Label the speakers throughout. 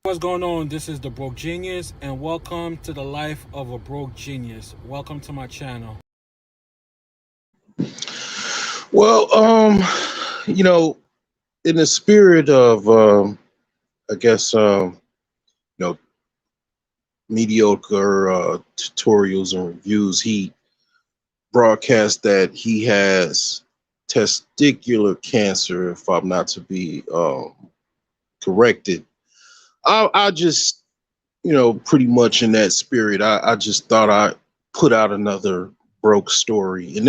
Speaker 1: What's going on? This is the Broke Genius, and welcome to the life of a broke genius. Welcome to my channel.
Speaker 2: Well, you know, in the spirit of, I guess, you know, mediocre tutorials and reviews, he broadcast that he has testicular cancer. If I'm not to be corrected, I just, pretty much in that spirit, I just thought I'd put out another broke story, and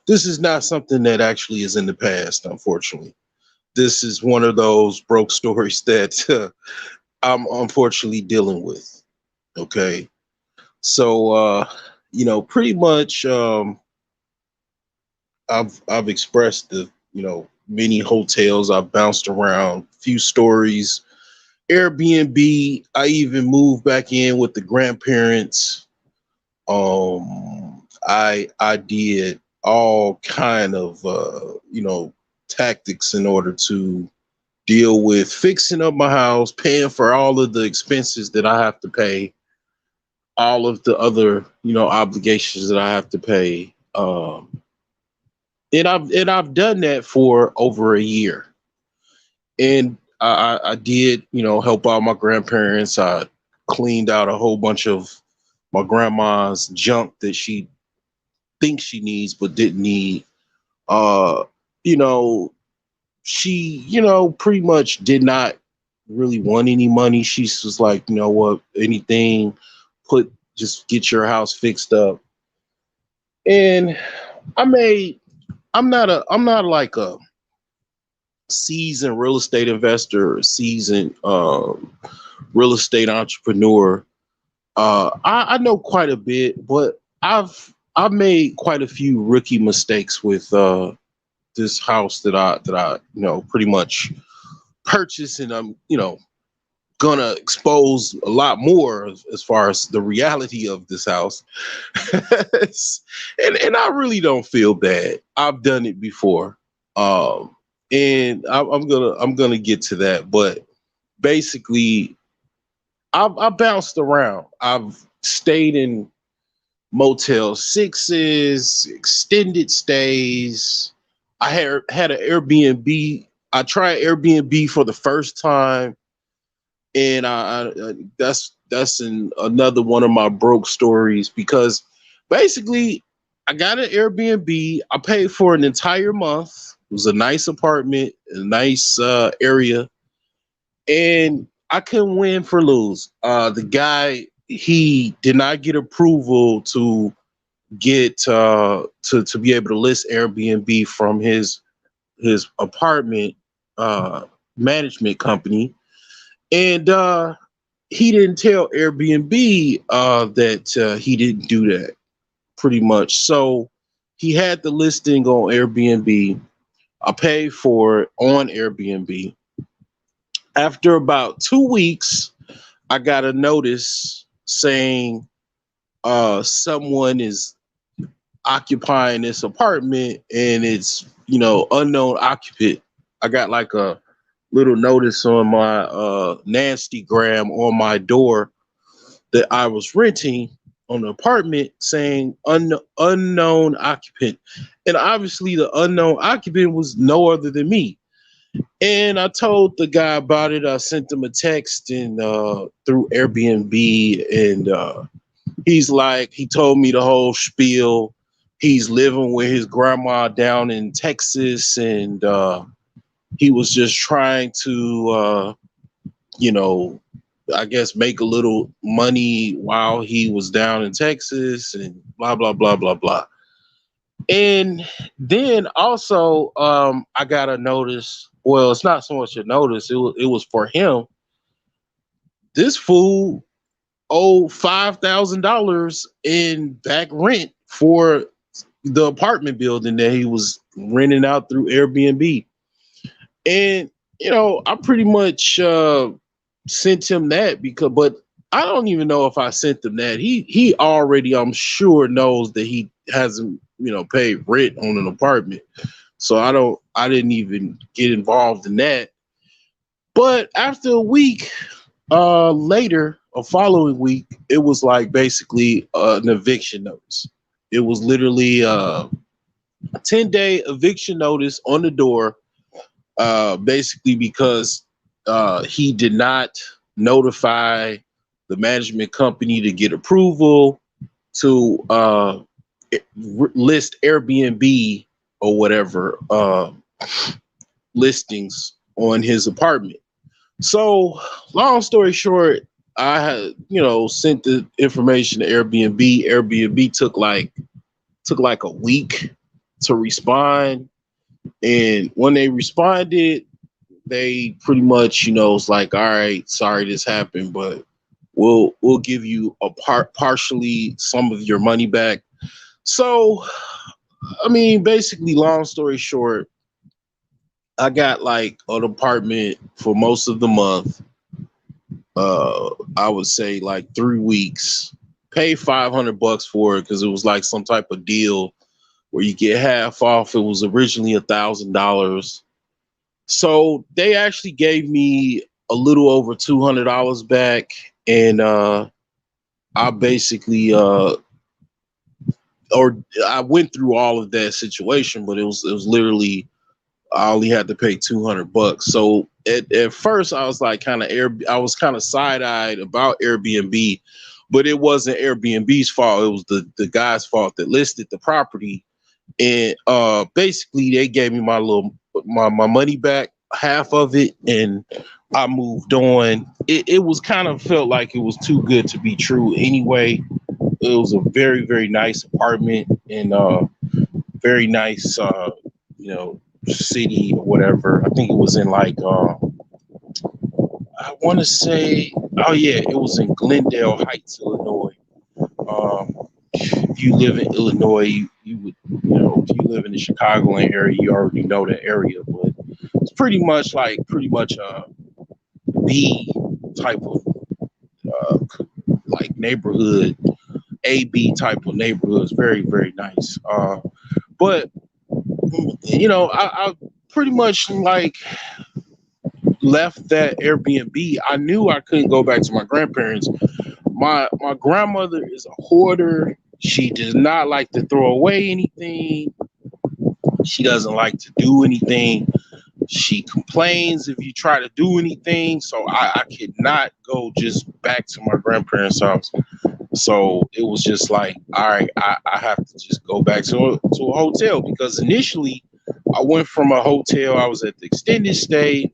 Speaker 2: this is not something that actually is in the past, unfortunately. This is one of those broke stories that I'm unfortunately dealing with. Okay. So, pretty much, I've expressed the, many hotels. I've bounced around, few stories, Airbnb. I even moved back in with the grandparents. I did all kind of, tactics in order to deal with fixing up my house, paying for all of the expenses that I have to pay, all of the other, obligations that I have to pay. And I've done that for over a year. And I did, help out my grandparents. I cleaned out a whole bunch of my grandma's junk that she thinks she needs but didn't need. Uh, you know, she, pretty much did not really want any money. She was like, you know what, anything, just get your house fixed up. And I made, I'm not like a seasoned real estate investor or seasoned real estate entrepreneur. I know quite a bit, but I've made quite a few rookie mistakes with this house that I pretty much purchased, and I'm gonna expose a lot more as far as the reality of this house. And I really don't feel bad. I've done it before. Um and I'm gonna get to that, but basically I bounced around. I've stayed in Motel Sixes, extended stays. I had an Airbnb. I tried Airbnb for the first time, and that's in another one of my broke stories because basically I got an Airbnb. I paid for an entire month. It was a nice apartment, a nice area, and I couldn't win for lose. The guy, he did not get approval to get to be able to list Airbnb from his apartment management company, and he didn't tell Airbnb that he didn't do that. Pretty much, so he had the listing on Airbnb. I paid for it on Airbnb. After about 2 weeks, I got a notice saying someone is occupying this apartment and it's unknown occupant. I got like a little notice on my nasty gram on my door that I was renting on the apartment saying unknown occupant, and obviously the unknown occupant was no other than me. And I told the guy about it. I sent him a text and through Airbnb, and he told me the whole spiel. He's living with his grandma down in Texas, and he was just trying to, you know, I guess make a little money while he was down in Texas, and blah blah blah blah blah. And then also, I got a notice. Well, it's not so much a notice. It was for him. This fool owed $5,000 in back rent for the apartment building that he was renting out through Airbnb. And I pretty much sent him that but I don't even know if I sent him that. He already, I'm sure, knows that he hasn't paid rent on an apartment. So I didn't even get involved in that. But after a week, Later, a following week, it was like basically an eviction notice. It was literally a 10-day eviction notice on the door, basically because he did not notify the management company to get approval to list Airbnb or whatever listings on his apartment. So, long story short, I had, sent the information to Airbnb. Airbnb took like a week to respond, and when they responded, they pretty much, was like, "All right, sorry this happened, but we'll give you a partially some of your money back." So, I mean, basically, long story short, I got like an apartment for most of the month. I would say like 3 weeks. Pay $500 for it because it was like some type of deal where you get half off. It was originally $1,000. So they actually gave me a little over $200 back, and I basically or I went through all of that situation, but it was literally I only had to pay $200. So at first I was like I was kind of side eyed about Airbnb, but it wasn't Airbnb's fault. It was the guy's fault that listed the property, and basically they gave me my money back, half of it, and I moved on. It was kind of felt like it was too good to be true anyway. It was a very, very nice apartment and very nice you know city or whatever. I think it was in like I want to say, oh yeah, it was in Glendale Heights, Illinois. If you live in Illinois, you would, if you live in the Chicagoland area, you already know the area, but it's pretty much B type of like neighborhood, AB type of neighborhoods. Very, very nice. But I pretty much like left that Airbnb. I knew I couldn't go back to my grandparents. My grandmother is a hoarder. She does not like to throw away anything. She doesn't like to do anything. She complains if you try to do anything. So I could not go just back to my grandparents' house. So it was just like, all right, I have to just go back to a hotel because initially I went from a hotel. I was at the extended stay.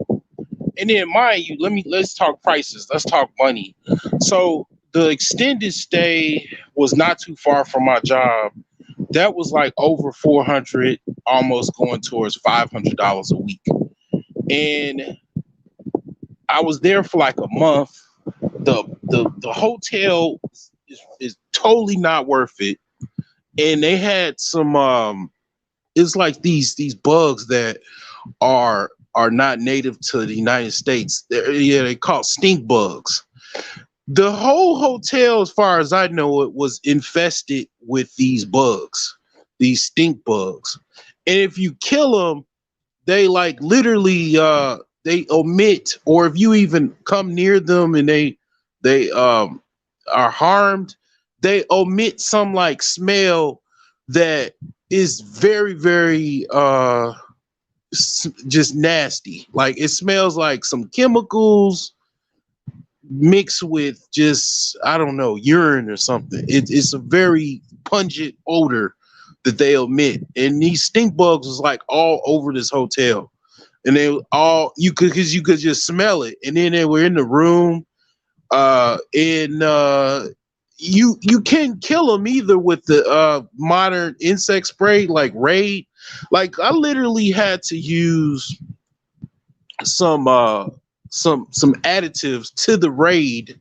Speaker 2: And then mind you, let's talk prices. Let's talk money. So the extended stay was not too far from my job. That was like over 400, almost going towards $500 a week. And I was there for like a month. The hotel is totally not worth it. And they had some it's like these bugs that are not native to the United States. They call stink bugs. The whole hotel, as far as I know it, was infested with these bugs, these stink bugs. And if you kill them, they like literally they omit, or if you even come near them and they are harmed, they omit some like smell that is very, very just nasty. Like it smells like some chemicals mixed with just, I don't know, urine or something. It's a very pungent odor that they emit, and these stink bugs was like all over this hotel, and they all because you could just smell it, and then they were in the room, and you can't kill them either with the modern insect spray like Raid. Like I literally had to use some some additives to the Raid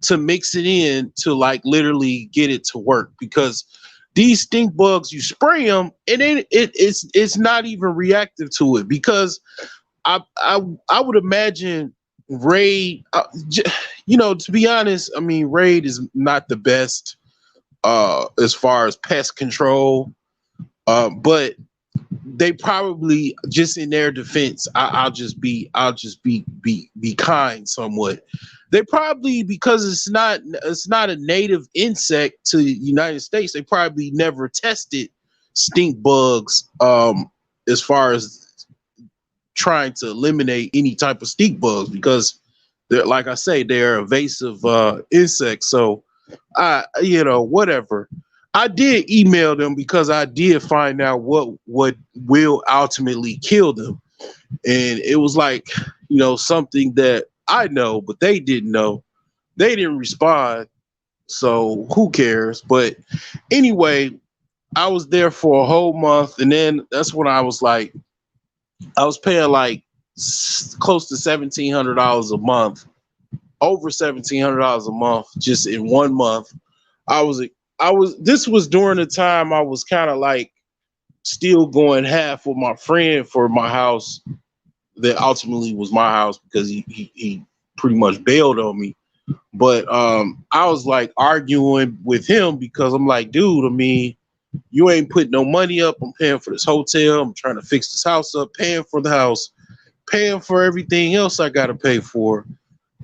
Speaker 2: to mix it in to like literally get it to work, because these stink bugs, you spray them and then it's not even reactive to it, because I would imagine Raid, to be honest, I mean, Raid is not the best as far as pest control, but they probably, just in their defense, I'll just be kind somewhat. They probably, because it's not a native insect to the United States. They probably never tested stink bugs as far as trying to eliminate any type of stink bugs, because they're, like I say, they're evasive insects. So whatever. I did email them because I did find out what will ultimately kill them, and it was like, something that I know, but they didn't know. They didn't respond, so who cares? But anyway, I was there for a whole month, and then that's when I was like, I was paying like close to $1,700 a month, over $1,700 a month, just in one month. I was This was during the time I was kind of like still going half with my friend for my house that ultimately was my house, because he pretty much bailed on me. But I was like arguing with him because I'm like, dude, I mean, you ain't putting no money up. I'm paying for this hotel. I'm trying to fix this house up, paying for the house, paying for everything else I got to pay for.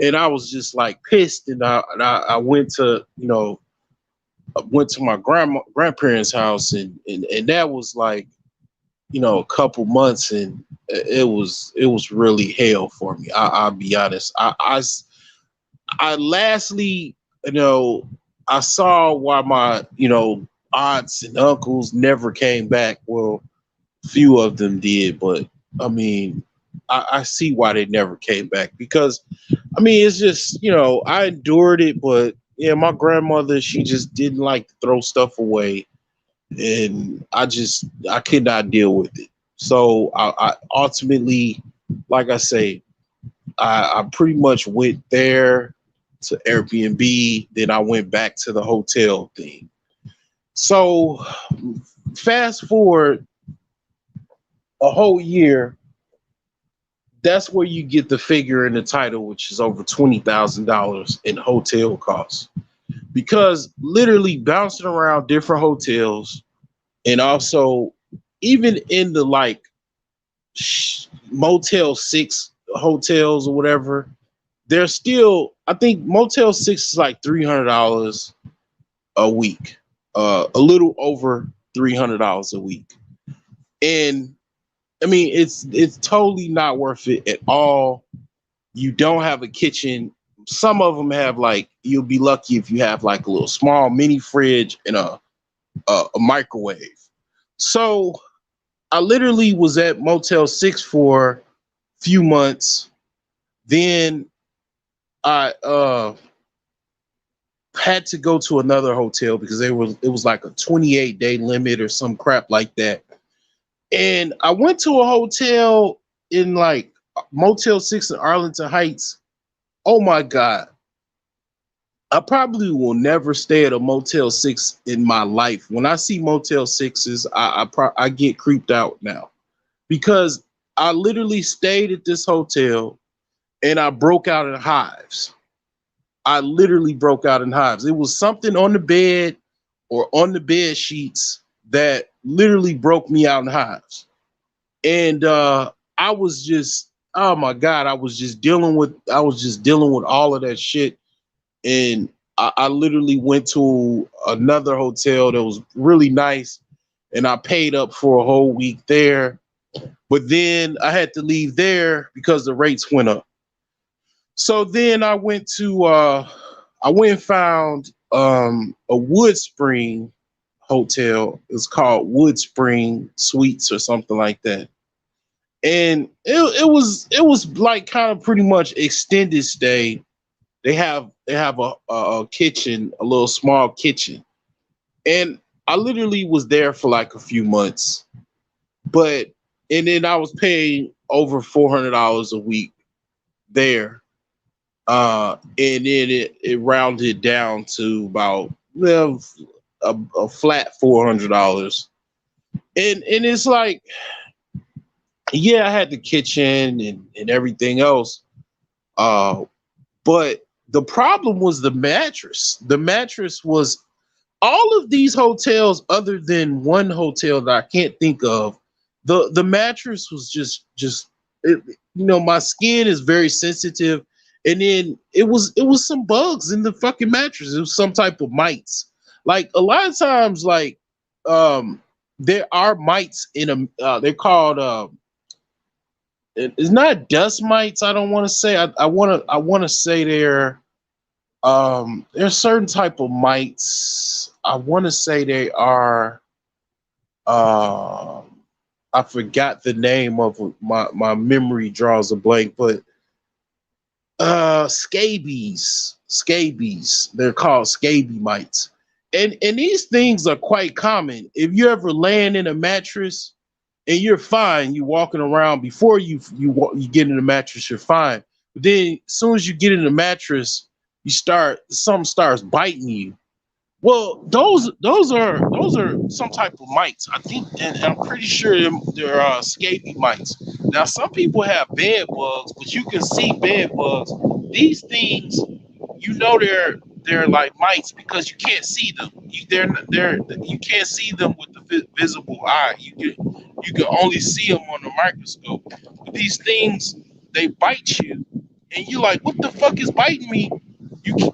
Speaker 2: And I was just like pissed. And I went to, my grandparents' house, and that was like, a couple months, and it was really hell for me. I'll be honest. I lastly, I saw why my, aunts and uncles never came back. Well, few of them did, but I mean, I see why they never came back, because I mean, it's just, I endured it, but yeah, my grandmother, she just didn't like to throw stuff away, and I could not deal with it. So I ultimately, like I say, I pretty much went there to Airbnb, then I went back to the hotel thing. So fast forward a whole year, that's where you get the figure in the title, which is over $20,000 in hotel costs. Because literally bouncing around different hotels, and also even in the like Motel 6 hotels or whatever, they're still, I think Motel 6 is like $300 a week, a little over $300 a week. And I mean, it's totally not worth it at all. You don't have a kitchen. Some of them have, like, you'll be lucky if you have like a little small mini fridge and a microwave. So I literally was at Motel 6 for a few months. Then I had to go to another hotel because it was like a 28-day limit or some crap like that. And I went to a hotel in like Motel 6 in Arlington Heights. Oh my God. I probably will never stay at a Motel 6 in my life. When I see Motel 6s, I get creeped out now, because I literally stayed at this hotel and I broke out in hives. I literally broke out in hives. It was something on the bed or on the bed sheets that literally broke me out in hives. And I was just, oh my God, I was just dealing with all of that shit. And I literally went to another hotel that was really nice, and I paid up for a whole week there. But then I had to leave there because the rates went up. So then I went and found a Wood Spring hotel. It's called Wood Spring Suites or something like that. And it was like kind of pretty much extended stay. They have a kitchen, a little small kitchen. And I literally was there for like a few months. But and then I was paying over $400 a week there. And then it rounded down to about, well, a flat $400. And it's like, yeah, I had the kitchen and everything else. But the problem was the mattress. The mattress was, all of these hotels, other than one hotel that I can't think of, the mattress was just it, my skin is very sensitive, And then it was some bugs in the fucking mattress. It was some type of mites. Like a lot of times, like um, there are mites in a. They're called. It's not dust mites. I don't want to say. I want to say they're. There's certain type of mites. I want to say they are. Um, I forgot the name of my memory draws a blank, but scabies, they're called scabie mites, and these things are quite common. If you're ever laying in a mattress and you're fine, you walking around before you get in the mattress, you're fine, but then as soon as you get in the mattress, something starts biting you. Well, those are some type of mites, I think, and I'm pretty sure they're scabies mites. Now, some people have bed bugs, but you can see bed bugs. These things, they're like mites because you can't see them. You can't see them with the visible eye. You can only see them on the microscope. But these things, they bite you, and you're like, what the fuck is biting me?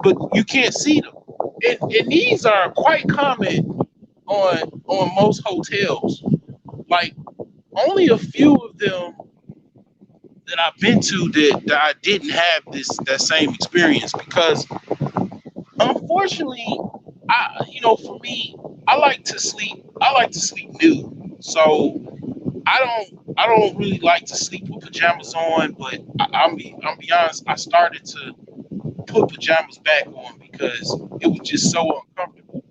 Speaker 2: But you can't see them, and these are quite common on most hotels. Like only a few of them that I've been to that I didn't have that same experience because unfortunately, for me, I like to sleep nude. So I don't really like to sleep with pajamas on, but I'm be honest, I started to put pajamas back on because it was just so uncomfortable.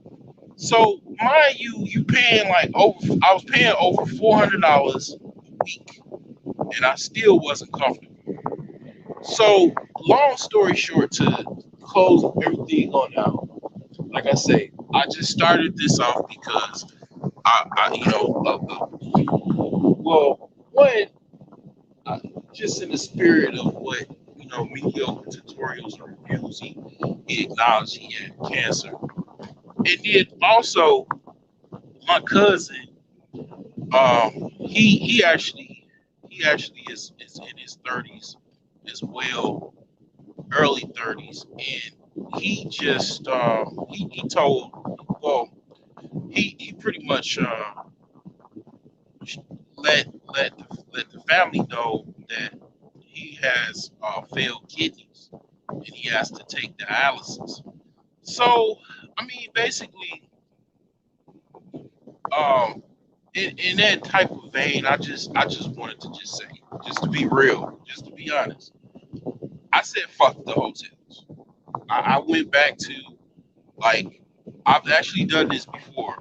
Speaker 2: So mind you, I was paying over $400 a week, and I still wasn't comfortable. So long story short, to close everything on out, like I say, I just started this off because well, one, uh, just in the spirit of what mediocre tutorials or reviews he acknowledged he had cancer, and then also my cousin. He actually is in his 30s as well, early 30s, and he just he told, well, he pretty much let the family know that he has failed kidneys and he has to take dialysis. So I mean, basically, um, in that type of vein, I just wanted to just say, just to be real, just to be honest, I said fuck the hotels. I went back to, like, I've actually done this before.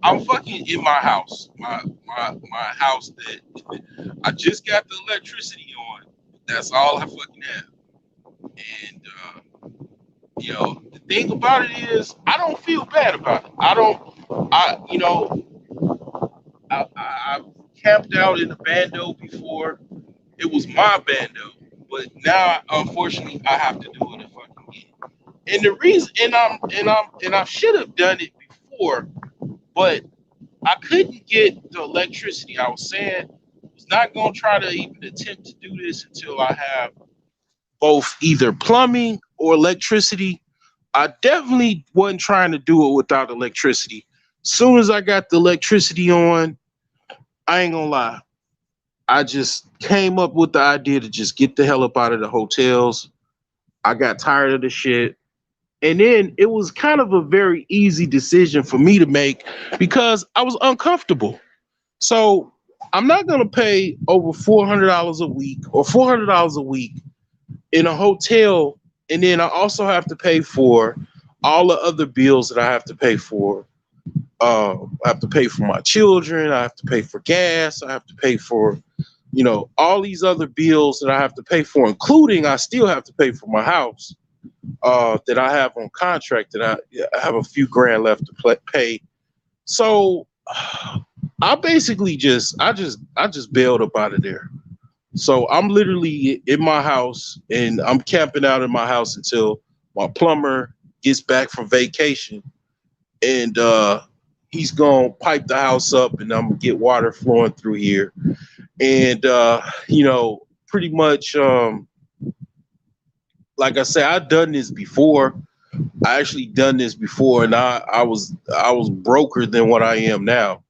Speaker 2: I'm fucking in my house, my house that I just got the electricity on. That's all I fucking have. And the thing about it is, I don't feel bad about it. I don't. I've camped out in a bando before. It was my bando, but now unfortunately I have to do it if I can get it. And the reason, and I should have done it before, but I couldn't get the electricity. I was saying I was not gonna try to even attempt to do this until I have both either plumbing or electricity. I definitely wasn't trying to do it without electricity. Soon as I got the electricity on, I ain't gonna lie, I just came up with the idea to just get the hell up out of the hotels. I got tired of the shit. And then it was kind of a very easy decision for me to make because I was uncomfortable. So I'm not going to pay over $400 a week or $400 a week in a hotel. And then I also have to pay for all the other bills that I have to pay for. I have to pay for my children. I have to pay for gas. I have to pay for all these other bills that I have to pay for, including I still have to pay for my house that I have on contract that I have a few grand left to pay. So I basically just bailed up out of there. So I'm literally in my house and I'm camping out in my house until my plumber gets back from vacation, and he's gonna pipe the house up and I'm gonna get water flowing through here. And pretty much like I said, I've done this before. I actually done this before, and I was broker than what I am now.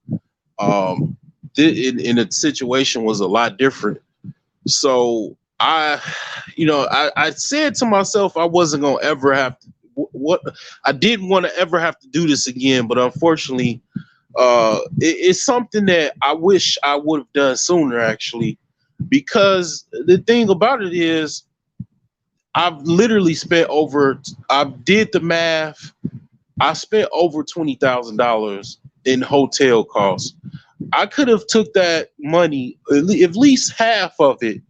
Speaker 2: Um, in the situation was a lot different. So I said to myself I wasn't gonna ever have to. What I didn't want to ever have to do this again, but unfortunately, it's something that I wish I would have done sooner, actually, because the thing about it is I've literally spent over. I did the math. I spent over $20,000 in hotel costs. I could have took that money, at least half of it,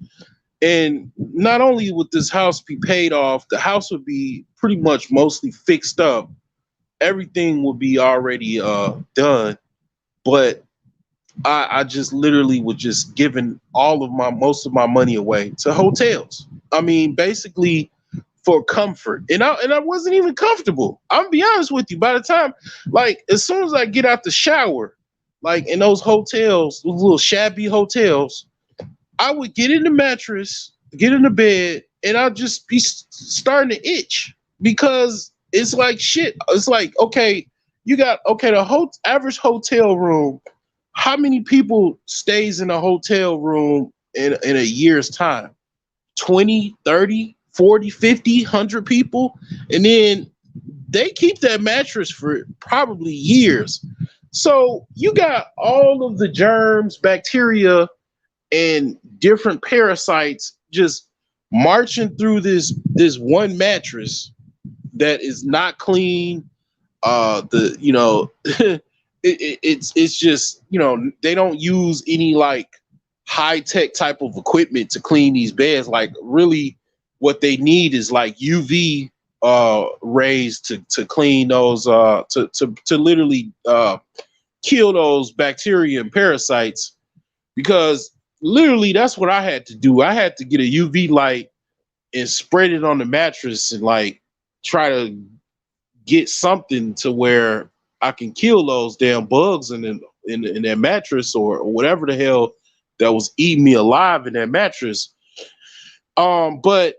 Speaker 2: and not only would this house be paid off, the house would be pretty much mostly fixed up. Everything would be already done, but I just literally was just giving all of my most of my money away to hotels. I mean, basically for comfort. And I wasn't even comfortable. I'm gonna be honest with you. By the time, like, as soon as I get out the shower, like in those hotels, those little shabby hotels, I would get in the mattress, get in the bed, and I'll just be starting to itch because it's like shit. It's like, okay, you got, okay, the whole average hotel room. How many people stays in a hotel room in a year's time? 20, 30, 40, 50, 100 people. And then they keep that mattress for probably years. So you got all of the germs, bacteria, and different parasites just marching through this one mattress that is not clean. The you know it's just, they don't use any like high tech type of equipment to clean these beds. Like, really, what they need is like UV rays to clean those to literally kill those bacteria and parasites, because literally that's what I had to do. I had to get a UV light and spread it on the mattress and like try to get something to where I can kill those damn bugs in that mattress, or whatever the hell that was eating me alive in that mattress. But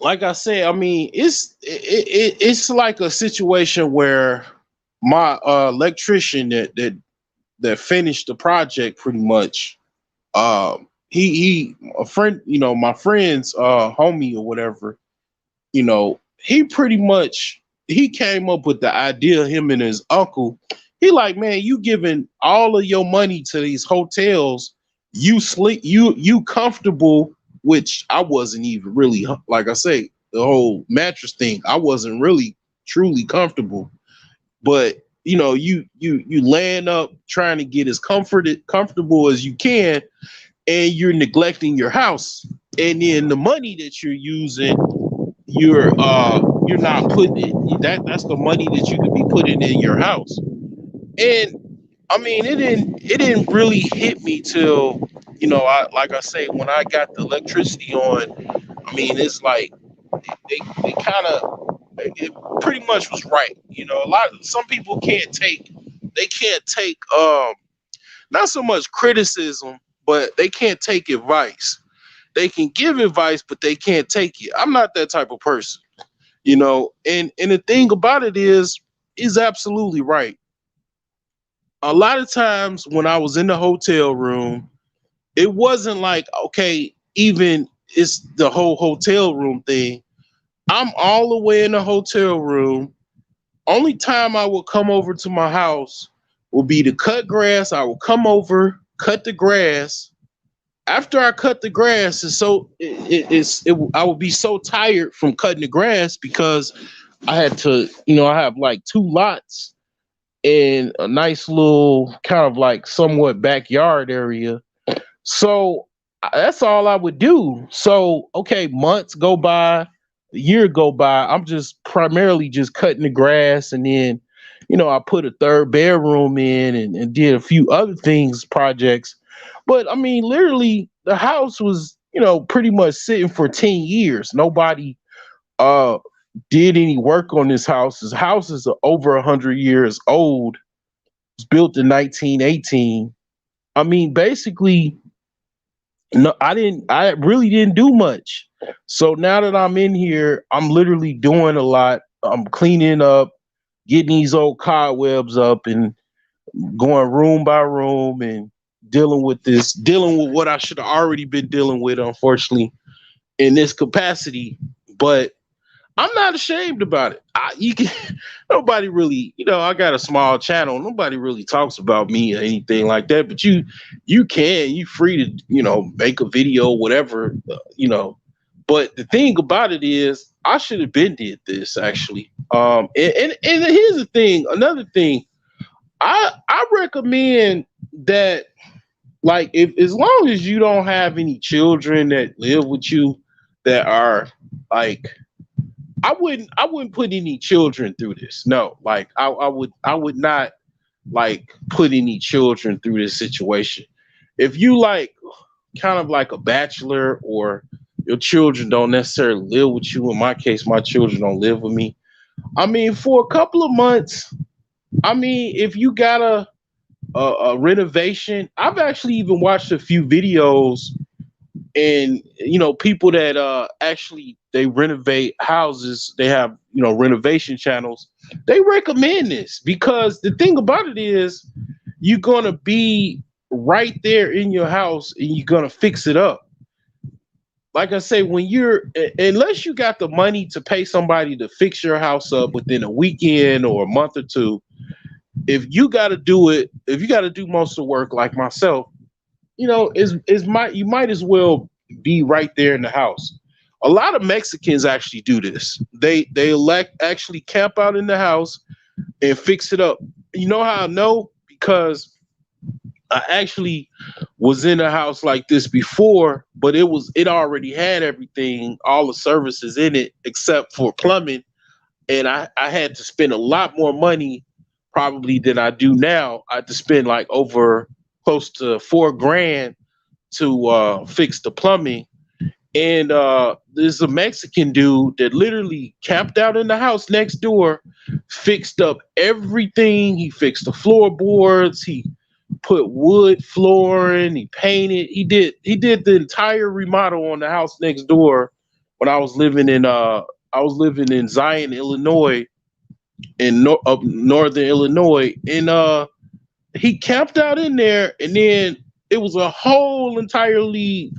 Speaker 2: like I said, I mean, it's like a situation where my electrician that finished the project pretty much. He a friend, my friend's homie or whatever. He pretty much he came up with the idea. Him and his uncle. He like, man, you giving all of your money to these hotels. You sleep, you comfortable, which I wasn't even really. Like I say, the whole mattress thing, I wasn't really truly comfortable. But you laying up trying to get as comfortable as you can, and you're neglecting your house. And then the money that you're using, you're not putting it, that's the money that you could be putting in your house. And I mean, it didn't really hit me till, I like I say, when I got the electricity on. I mean, it's like they kind of, it pretty much was right. Some people can't take not so much criticism, but they can't take advice. They can give advice, but they can't take it. I'm not that type of person. And the thing about it is absolutely right. A lot of times when I was in the hotel room, it wasn't like, okay, even it's the whole hotel room thing. I'm all the way in the hotel room. Only time I would come over to my house would be to cut grass. I would come over, cut the grass. After I cut the grass, I would be so tired from cutting the grass because I had to, I have like two lots and a nice little kind of like somewhat backyard area. So that's all I would do. So, okay, months go by, a year go by. I'm just primarily just cutting the grass. And then, I put a third bedroom in, and did a few other things, projects. But I mean, literally, the house was, pretty much sitting for 10 years. Nobody uh, did any work on this house. This house is over 100 years old. It was built in 1918. I mean, basically, no, I really didn't do much. So now that I'm in here, I'm literally doing a lot. I'm cleaning up, getting these old cobwebs up, and going room by room and dealing with what I should have already been dealing with, unfortunately, in this capacity. But I'm not ashamed about it. You can nobody really, I got a small channel. Nobody really talks about me or anything like that. But you free to, make a video, whatever, But the thing about it is, I should have been did this actually. And here's the thing. Another thing, I recommend that, like, if as long as you don't have any children that live with you that are like, I wouldn't put any children through this. No, like I would not like put any children through this situation. If you like kind of like a bachelor, or your children don't necessarily live with you. In my case, my children don't live with me. I mean, for a couple of months, I mean, if you got a renovation, I've actually even watched a few videos, and people that actually they renovate houses, they have renovation channels. They recommend this because the thing about it is, you're gonna be right there in your house and you're gonna fix it up. Like I say, when unless you got the money to pay somebody to fix your house up within a weekend or a month or two, if you got to do most of the work like myself, you might as well be right there in the house. A lot of Mexicans actually do this. They elect actually camp out in the house and fix it up. You know how I know? Because I actually was in a house like this before, but it already had everything, all the services in it except for plumbing, and I had to spend a lot more money probably than I do now. I had to spend like over close to 4 grand to fix the plumbing. And there's a Mexican dude that literally camped out in the house next door, fixed up everything. He fixed the floorboards. He put wood flooring. He painted. He did the entire remodel on the house next door. When I was living in Zion, Illinois, up northern Illinois, and he camped out in there, and then it was a whole entirely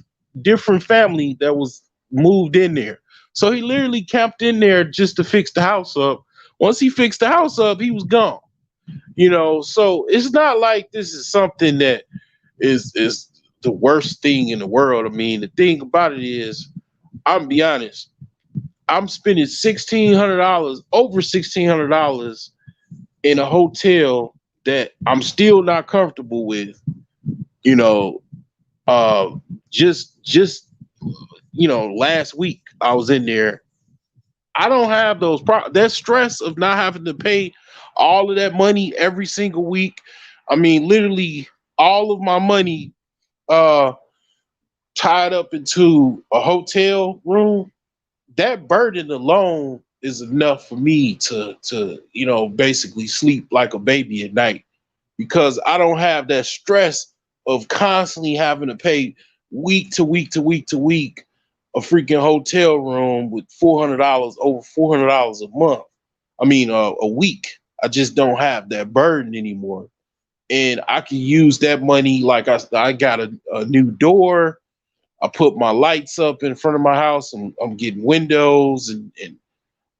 Speaker 2: different family that was moved in there. So he literally camped in there just to fix the house up. Once he fixed the house up, he was gone. So it's not like this is something that is the worst thing in the world. I mean, the thing about it is, I'm be honest, I'm spending $1,600, over $1,600 in a hotel that I'm still not comfortable with. You know, uh, just last week I was in there. I don't have that stress of not having to pay all of that money every single week. I mean, literally all of my money uh tied up into a hotel room. That burden alone is enough for me to basically sleep like a baby at night, because I don't have that stress of constantly having to pay week to week to week to week a freaking hotel room with $400, over $400 a month. I mean, a week. I just don't have that burden anymore, and I can use that money. Like I got a new door. I put my lights up in front of my house, and I'm getting windows, and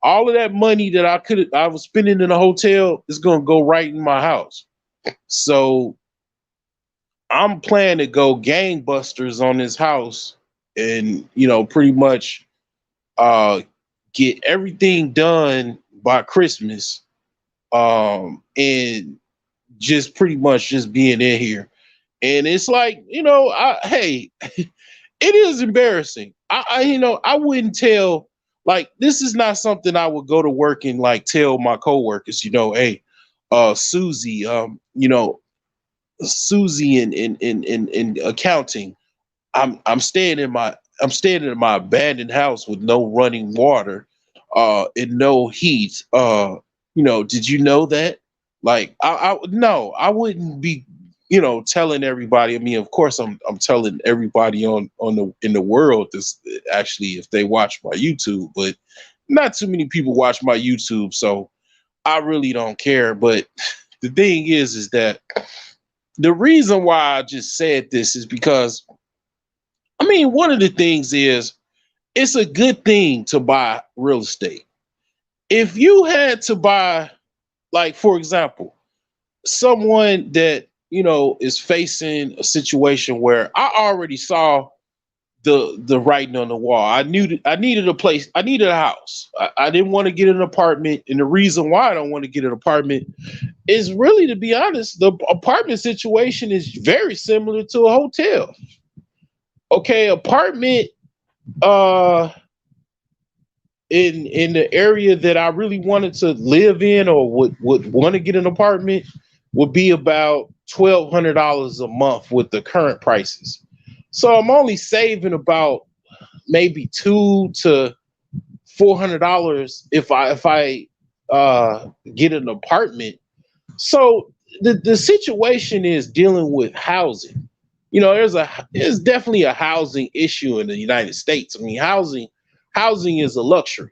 Speaker 2: all of that money that I was spending in a hotel is gonna go right in my house. So I'm planning to go gangbusters on this house, and pretty much uh get everything done by Christmas. And just pretty much just being in here. And it's like, hey, it is embarrassing. I wouldn't tell, like, this is not something I would go to work and like tell my coworkers, hey, Susie, Susie in accounting. I'm staying in my abandoned house with no running water, and no heat. Did you know that? Like, I no, I wouldn't be. telling everybody. I mean, of course, I'm telling everybody on the in the world this, actually, if they watch my YouTube, but not too many people watch my YouTube, so I really don't care. But the thing is that the reason why I just said this is because, I mean, one of the things is it's a good thing to buy real estate. If you had to buy, like, for example, someone that is facing a situation where I already saw the writing on the wall. I knew that I needed a place. I needed a house. I didn't want to get an apartment, and the reason why I don't want to get an apartment is, really, to be honest, the apartment situation is very similar to a hotel. Okay, apartment, uh in the area that I really wanted to live in, or would want to get an apartment, would be about $1,200 a month with the current prices. So I'm only saving about maybe $200 to $400 if I get an apartment. So the situation is dealing with housing. There's definitely a housing issue in the United States. I mean, housing is a luxury.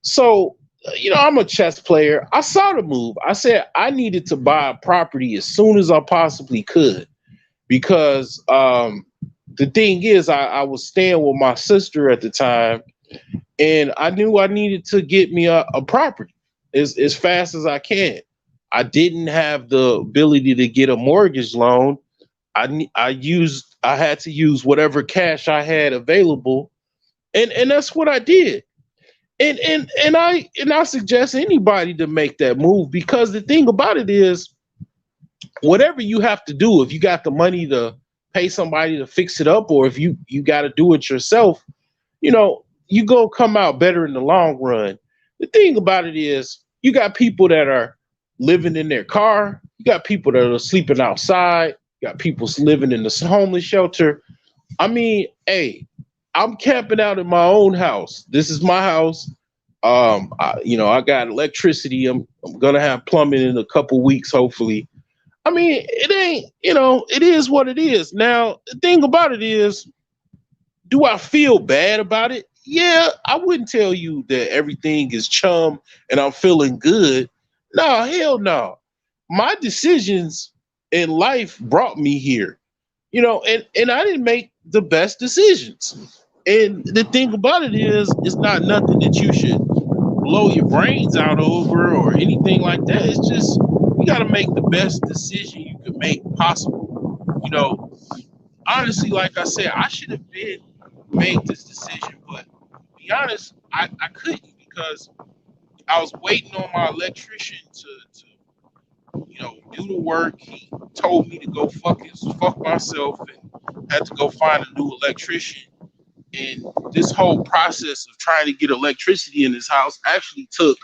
Speaker 2: So, I'm a chess player. I saw the move. I said I needed to buy a property as soon as I possibly could, because the thing is, I was staying with my sister at the time, and I knew I needed to get me a property as fast as I can. I didn't have the ability to get a mortgage loan. I had to use whatever cash I had available, and that's what I did. And I suggest anybody to make that move, because the thing about it is, whatever you have to do, if you got the money to pay somebody to fix it up, or if you got to do it yourself, you go come out better in the long run. The thing about it is, you got people that are living in their car, you got people that are sleeping outside, you got people living in the homeless shelter. I mean, hey, I'm camping out in my own house. This is my house. I got electricity. I'm gonna have plumbing in a couple weeks, hopefully. I mean, it ain't, it is what it is. Now, the thing about it is, do I feel bad about it? Yeah, I wouldn't tell you that everything is chum and I'm feeling good. No, hell no. My decisions in life brought me here, and I didn't make the best decisions. And the thing about it is, it's not nothing that you should blow your brains out over or anything like that. It's just, you got to make the best decision you can make possible. Honestly, like I said, I should have been made this decision, but to be honest, I couldn't, because I was waiting on my electrician to do the work. He told me to go fuck myself, and had to go find a new electrician. And this whole process of trying to get electricity in this house actually took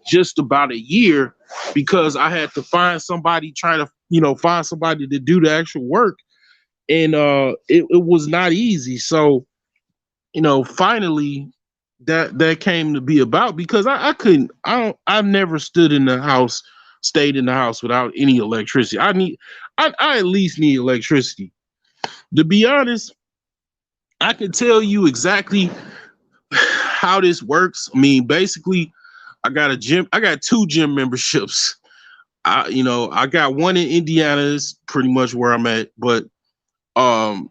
Speaker 2: just about a year, because I had to find somebody, find somebody to do the actual work. And it was not easy. So, finally that came to be about, because I couldn't, I've never stayed in the house without any electricity. I at least need electricity. To be honest, I can tell you exactly how this works. I mean, basically, I got two gym memberships. I got one in Indiana, is pretty much where I'm at, but um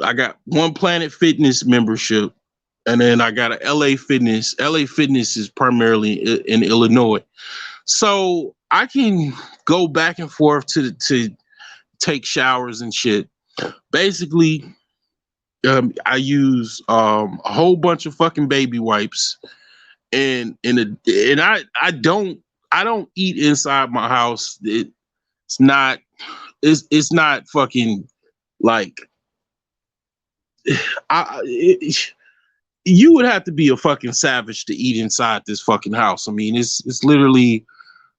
Speaker 2: I got one Planet Fitness membership, and then I got a LA Fitness. LA Fitness is primarily in Illinois. So I can go back and forth to take showers and shit. Basically, I use a whole bunch of fucking baby wipes, and I don't eat inside my house. It's not it's not fucking like you would have to be a fucking savage to eat inside this fucking house. I mean, it's literally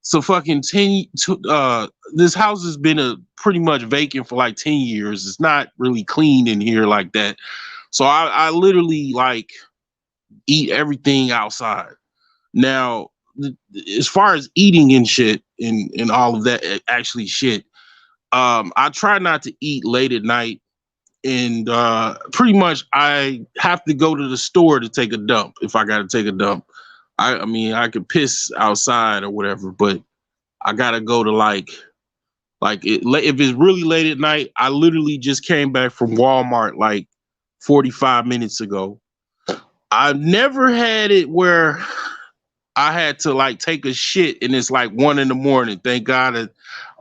Speaker 2: so fucking this house has been pretty much vacant for like 10 years. It's not really clean in here like that. So I literally like eat everything outside. Now, as far as eating and shit and all of that, actually shit, I try not to eat late at night, and pretty much I have to go to the store to take a dump if I got to take a dump. I mean, I could piss outside or whatever, but I gotta go to if it's really late at night. I literally just came back from Walmart like 45 minutes ago. I've never had it where I had to like take a shit and it's like 1 in the morning. Thank God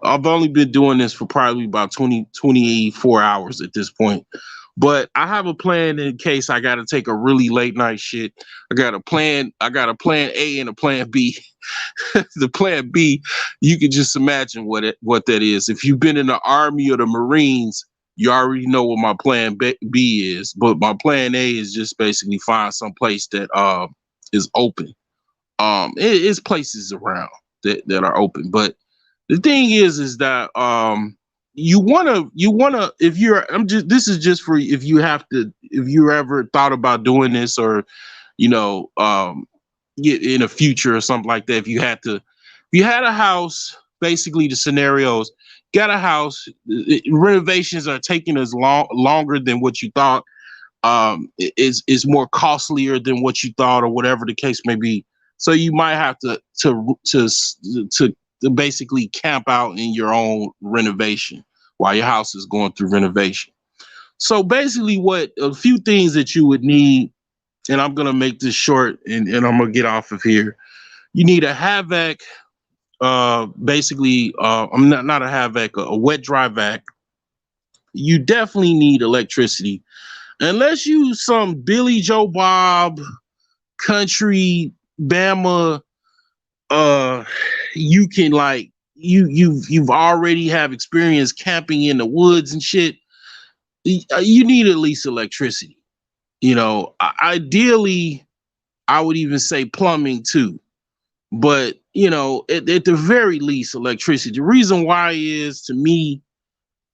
Speaker 2: I've only been doing this for probably about 24 hours at this point. But I have a plan in case I got to take a really late night shit. I got a plan. I got a plan A and a plan B. The plan B, you can just imagine what that is. If you've been in the Army or the Marines, you already know what my plan B is. But my plan A is just basically find some place that is open. It's places around that are open, but the thing is that you wanna if you're I'm just this is just for if you have to if you ever thought about doing this, or you know in a future or something like that. If you had a house, basically the scenarios, got a house, renovations are taking as longer than what you thought. Is more costlier than what you thought, or whatever the case may be. So you might have to basically camp out in your own renovation while your house is going through renovation. So basically, what a few things that you would need, and I'm gonna make this short, and I'm gonna get off of here. You need a havoc, basically, I'm not a havoc, a wet dry vac. You definitely need electricity, unless you some Billy Joe Bob country Bama, you can like you've already have experience camping in the woods and shit. You need at least electricity. Ideally, I would even say plumbing too. But at the very least, electricity. The reason why is, to me,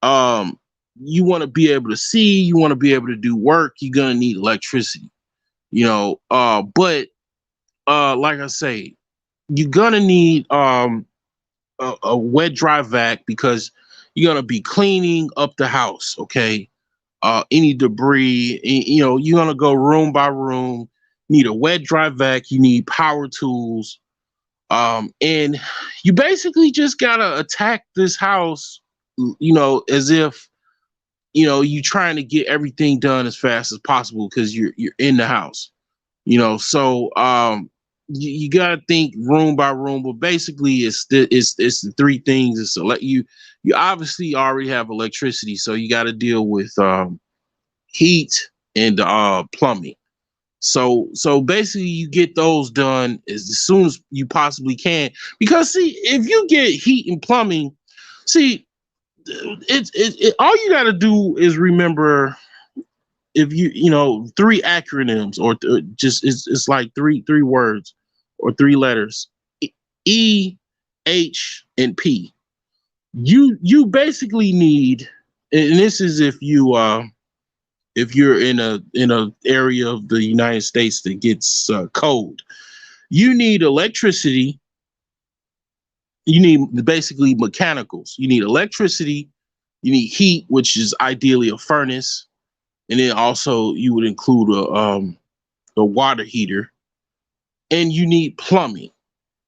Speaker 2: you want to be able to see, you want to be able to do work, you're gonna need electricity. But like I say, you're gonna need a wet dry vac, because you're gonna be cleaning up the house. Okay, any debris, you're gonna go room by room. You need a wet dry vac. You need power tools, and you basically just gotta attack this house, as if you trying to get everything done as fast as possible because you're in the house. So you got to think room by room, but basically it's the three things. It's to let you obviously already have electricity, so you got to deal with heat and plumbing. So basically you get those done as soon as you possibly can, because see, if you get heat and plumbing, see, all you got to do is remember, if three acronyms, or just it's like three words or three letters: E, H, and P. You basically need, and this is if you're in a area of the United States that gets cold. You need electricity. You need basically mechanicals. You need electricity. You need heat, which is ideally a furnace, and then also you would include a water heater, and you need plumbing.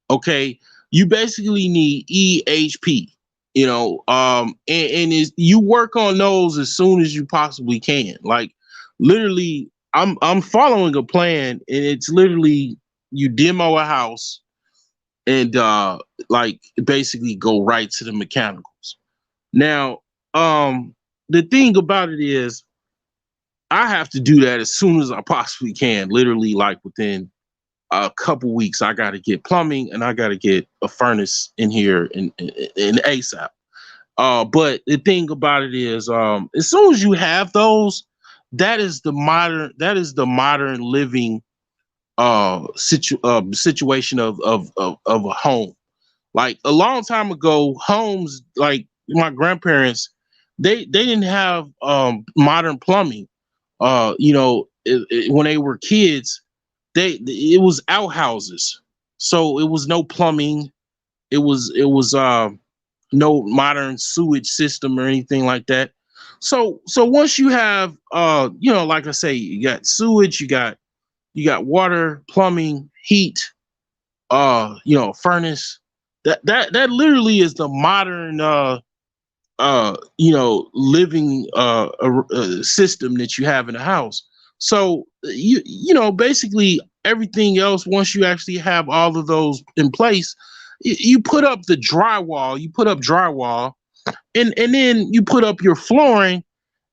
Speaker 2: Okay, you basically need EHP. And you work on those as soon as you possibly can. Like, literally, I'm following a plan, and it's literally you demo a house, and like basically go right to the mechanicals. Now, the thing about it is, I have to do that as soon as I possibly can. Literally, like within a couple weeks, I got to get plumbing, and I got to get a furnace in here in ASAP. But the thing about it is, as soon as you have those, that is the modern living situation of a home. Like a long time ago, homes like my grandparents, they didn't have modern plumbing. When they were kids, it was outhouses, so it was no plumbing. It was no modern sewage system or anything like that. So once you have like I say, you got sewage, you got water, plumbing, heat, furnace. That literally is the modern living system that you have in the house. So basically everything else, once you actually have all of those in place, you put up the drywall, you put up drywall, and then you put up your flooring.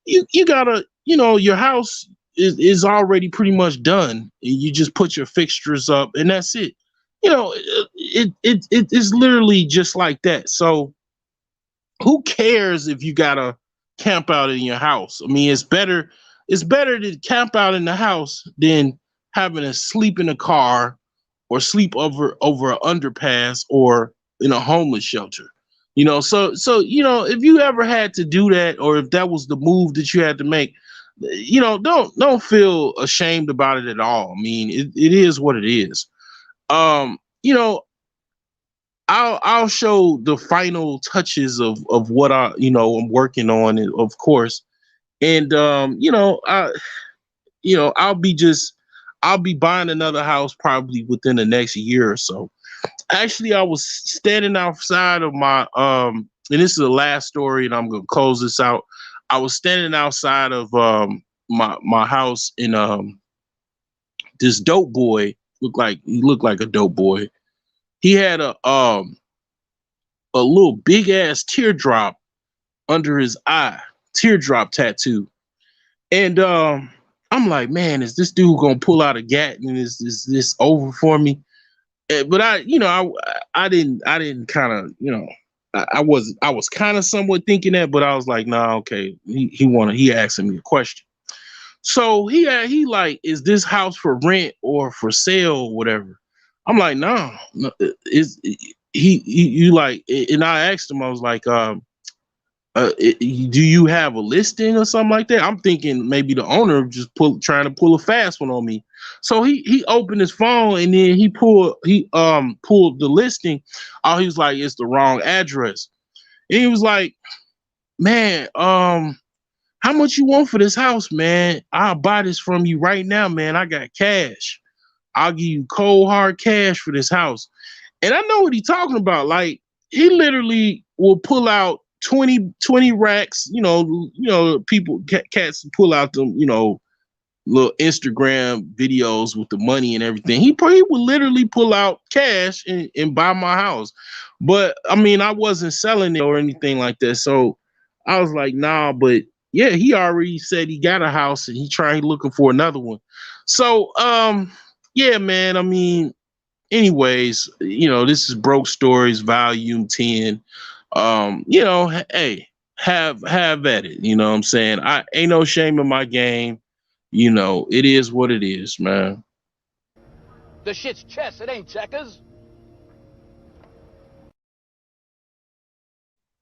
Speaker 2: You gotta, your house is already pretty much done. You just put your fixtures up and that's it. It is literally just like that. So who cares if you gotta camp out in your house? I mean, it's better to camp out in the house than having to sleep in a car or sleep over an underpass or in a homeless shelter. So if you ever had to do that, or if that was the move that you had to make, don't feel ashamed about it at all. I mean, it is what it is. Um, you know, I'll show the final touches of what I'm working on, of course. And I'll be buying another house probably within the next year or so. Actually, I was standing outside of my and this is the last story, and I'm gonna close this out. I was standing outside of my house, and this dope boy looked like a dope boy. He had a little big ass teardrop under his eye, teardrop tattoo. And I'm like, man, is this dude gonna pull out a gat and is this over for me? But I didn't kind of, I was kind of somewhat thinking that, but I was like, nah, okay. He asking me a question. So he like, is this house for rent or for sale or whatever? I'm like, no, no, is he you like, and I asked him, I was like, do you have a listing or something like that? I'm thinking maybe the owner just trying to pull a fast one on me. So he opened his phone and then he pulled the listing. Oh, he was like, it's the wrong address. And he was like, man, how much you want for this house, man? I'll buy this from you right now, man. I got cash. I'll give you cold hard cash for this house. And I know what he's talking about. Like, he literally will pull out 20 racks. People, cats pull out them, little Instagram videos with the money and everything. He would literally pull out cash and buy my house. But I mean, I wasn't selling it or anything like that. So I was like, nah, but yeah, he already said he got a house and he tried looking for another one. So yeah, man, I mean, anyways, this is Broke Stories Volume 10. Hey, have at it. You know what I'm saying? I ain't no shame in my game. It is what it is, man.
Speaker 3: The shit's chess, it ain't checkers.